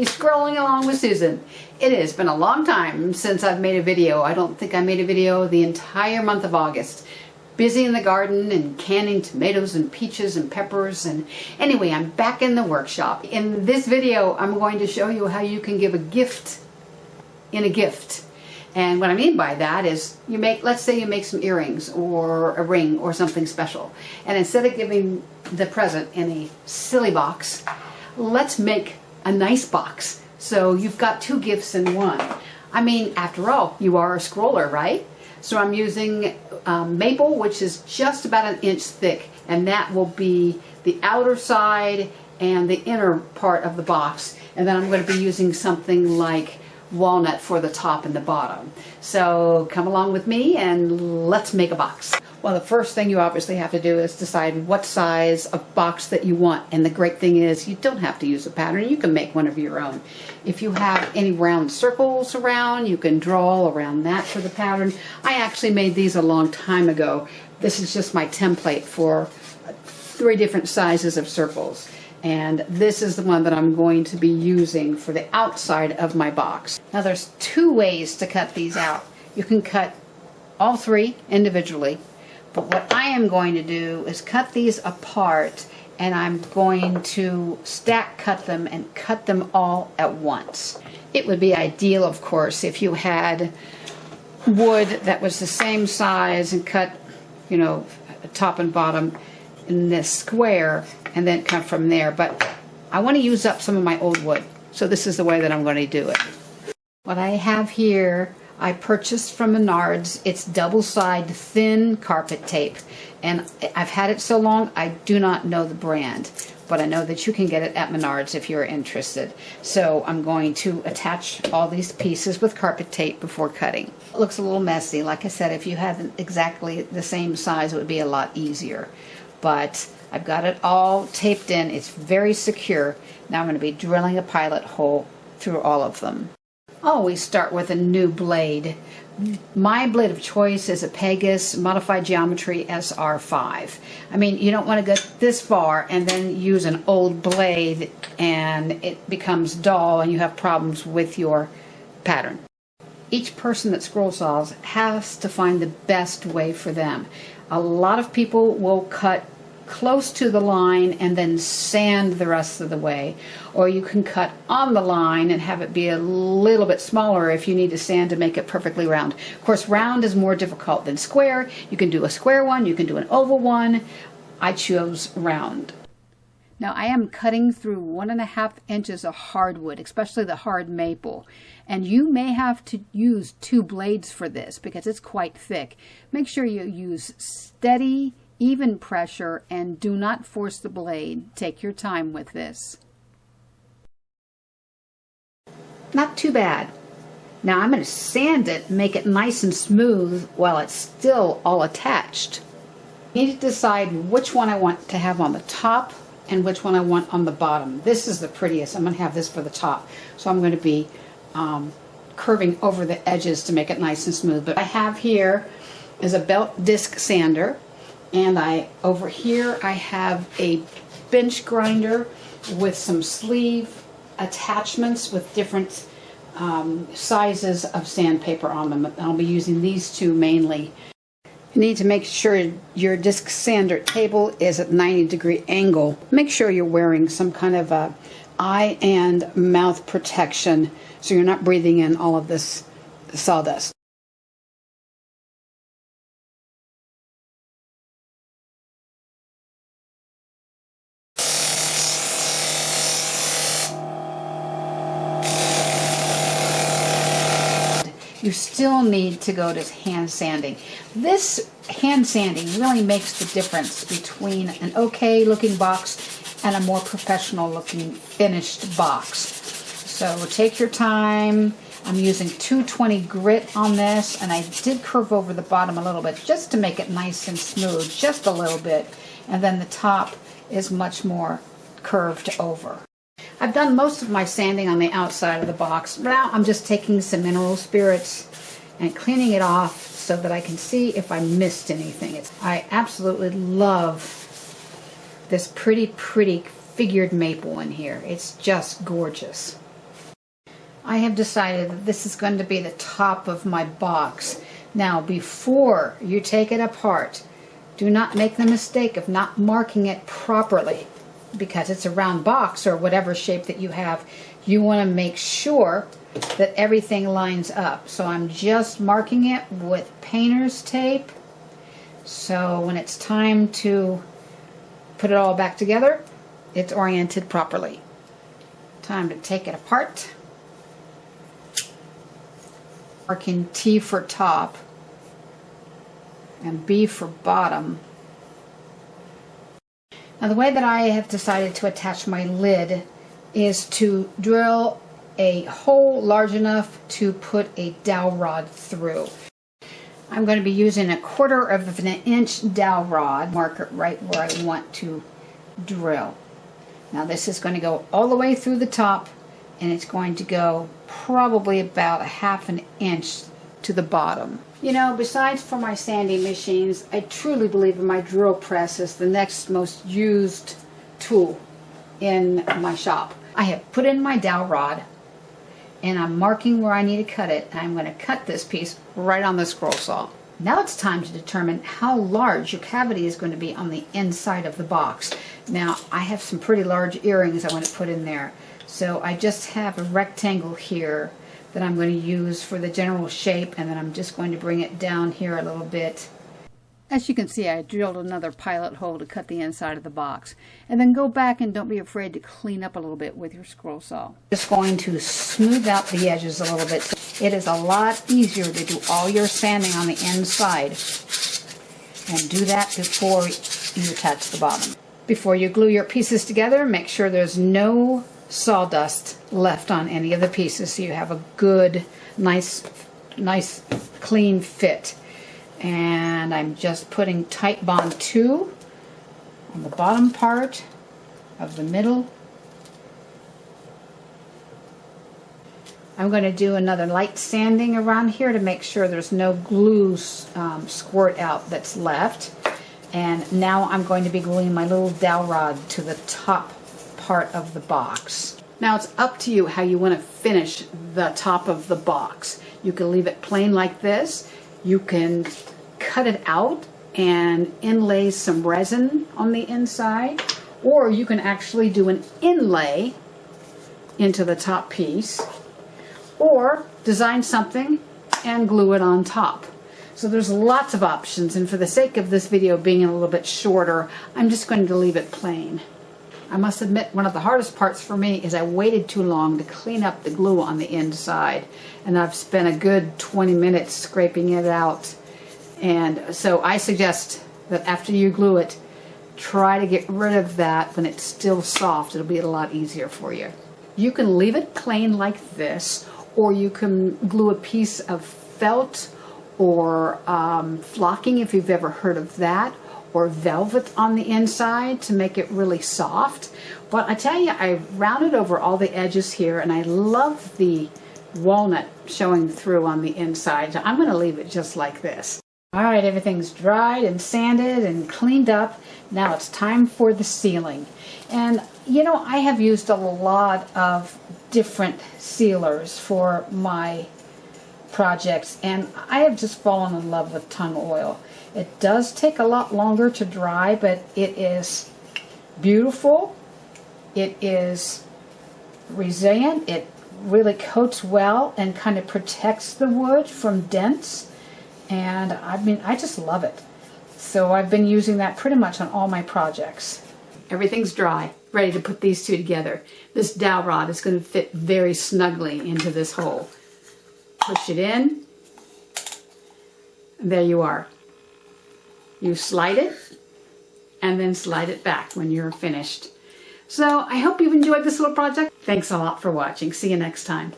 me, scrolling along with Susan. It has been a long time since I've made a video. I don't think I made a video the entire month of August. Busy in the garden and canning tomatoes and peaches and peppers, and anyway, I'm back in the workshop. In this video, I'm going to show you how you can give a gift in a gift. And what I mean by that is let's say you make some earrings or a ring or something special. And instead of giving the present in a silly box, let's make a nice box. So you've got two gifts in one. I mean, after all, you are a scroller, right? So I'm using maple, which is just about 1 inch thick, and that will be the outer side and the inner part of the box. And then I'm going to be using something like walnut for the top and the bottom. So come along with me and let's make a box. Well, the first thing you obviously have to do is decide what size of box that you want. And the great thing is you don't have to use a pattern. You can make one of your own. If you have any round circles around, you can draw around that for the pattern. I actually made these a long time ago. This is just my template for 3 different sizes of circles. And this is the one that I'm going to be using for the outside of my box. Now there's 2 ways to cut these out. You can cut all 3 individually, but what I am going to do is cut these apart, and I'm going to stack cut them and cut them all at once. It would be ideal, of course, if you had wood that was the same size and cut, top and bottom in this square and then cut from there, but I want to use up some of my old wood, so this is the way that I'm going to do it. What I have here I purchased from Menards. It's double-sided thin carpet tape, and I've had it so long I do not know the brand, but I know that you can get it at Menards if you're interested. So I'm going to attach all these pieces with carpet tape before cutting. It looks a little messy. Like I said, if you had exactly the same size, it would be a lot easier. But I've got it all taped in. It's very secure. Now I'm going to be drilling a pilot hole through all of them. Always start with a new blade. My blade of choice is a Pegas Modified Geometry SR5. I mean, you don't want to go this far and then use an old blade and it becomes dull and you have problems with your pattern. Each person that scroll saws has to find the best way for them. A lot of people will cut close to the line and then sand the rest of the way, or you can cut on the line and have it be a little bit smaller if you need to sand to make it perfectly round. Of course, round is more difficult than square. You can do a square one, you can do an oval one. I chose round. Now I am cutting through 1.5 inches of hardwood, especially the hard maple, and you may have to use 2 blades for this because it's quite thick. Make sure you use steady, even pressure, and do not force the blade. Take your time with this. Not too bad. Now I'm going to sand it, make it nice and smooth while it's still all attached. I need to decide which one I want to have on the top and which one I want on the bottom. This is the prettiest. I'm going to have this for the top. So I'm going to be curving over the edges to make it nice and smooth. But I have here is a belt disc sander. And over here I have a bench grinder with some sleeve attachments with different sizes of sandpaper on them. I'll be using these 2 mainly. You need to make sure your disc sander table is at 90-degree angle. Make sure you're wearing some kind of a eye and mouth protection so you're not breathing in all of this sawdust. You still need to go to hand sanding. This hand sanding really makes the difference between an okay looking box and a more professional looking finished box. So take your time. I'm using 220 grit on this, and I did curve over the bottom a little bit just to make it nice and smooth, just a little bit. And then the top is much more curved over. I've done most of my sanding on the outside of the box. Now I'm just taking some mineral spirits and cleaning it off so that I can see if I missed anything. I absolutely love this pretty figured maple in here. It's just gorgeous. I have decided that this is going to be the top of my box. Now, before you take it apart, do not make the mistake of not marking it properly, because it's a round box or whatever shape that you have. You want to make sure that everything lines up. So I'm just marking it with painter's tape, so when it's time to put it all back together, it's oriented properly. Time to take it apart. Marking T for top and B for bottom. Now, the way that I have decided to attach my lid is to drill a hole large enough to put a dowel rod through. I'm going to be using 1/4 of an inch dowel rod, mark it right where I want to drill. Now, this is going to go all the way through the top, and it's going to go probably about 1/2 inch to the bottom. You know, besides for my sanding machines, I truly believe in my drill press as the next most used tool in my shop. I have put in my dowel rod, and I'm marking where I need to cut it, and I'm going to cut this piece right on the scroll saw. Now it's time to determine how large your cavity is going to be on the inside of the box. Now, I have some pretty large earrings I want to put in there, so I just have a rectangle here that I'm going to use for the general shape, and then I'm just going to bring it down here a little bit. As you can see, I drilled another pilot hole to cut the inside of the box. And then go back and don't be afraid to clean up a little bit with your scroll saw. Just going to smooth out the edges a little bit. It is a lot easier to do all your sanding on the inside. And do that before you attach the bottom. Before you glue your pieces together, make sure there's no sawdust left on any of the pieces, so you have a good, nice clean fit. And I'm just putting Titebond 2 on the bottom part of the middle. I'm going to do another light sanding around here to make sure there's no glue squirt out that's left. And now I'm going to be gluing my little dowel rod to the top part of the box. Now it's up to you how you want to finish the top of the box. You can leave it plain like this. You can cut it out and inlay some resin on the inside, or you can actually do an inlay into the top piece, or design something and glue it on top. So there's lots of options, and for the sake of this video being a little bit shorter, I'm just going to leave it plain. I must admit, one of the hardest parts for me is I waited too long to clean up the glue on the inside, and I've spent a good 20 minutes scraping it out. And so I suggest that after you glue it, try to get rid of that when it's still soft. It'll be a lot easier for you. You can leave it plain like this, or you can glue a piece of felt or flocking, if you've ever heard of that, or velvet on the inside to make it really soft. But I tell you, I rounded over all the edges here, and I love the walnut showing through on the inside. So I'm going to leave it just like this. All right, everything's dried and sanded and cleaned up. Now it's time for the sealing. And you know, I have used a lot of different sealers for my projects, and I have just fallen in love with tung oil. It does take a lot longer to dry, but it is beautiful. It is resilient. It really coats well and kind of protects the wood from dents. And I just love it. So I've been using that pretty much on all my projects. Everything's dry, ready to put these two together. This dowel rod is going to fit very snugly into this hole. Push it in, and there you are. You slide it, and then slide it back when you're finished. So I hope you've enjoyed this little project. Thanks a lot for watching. See you next time.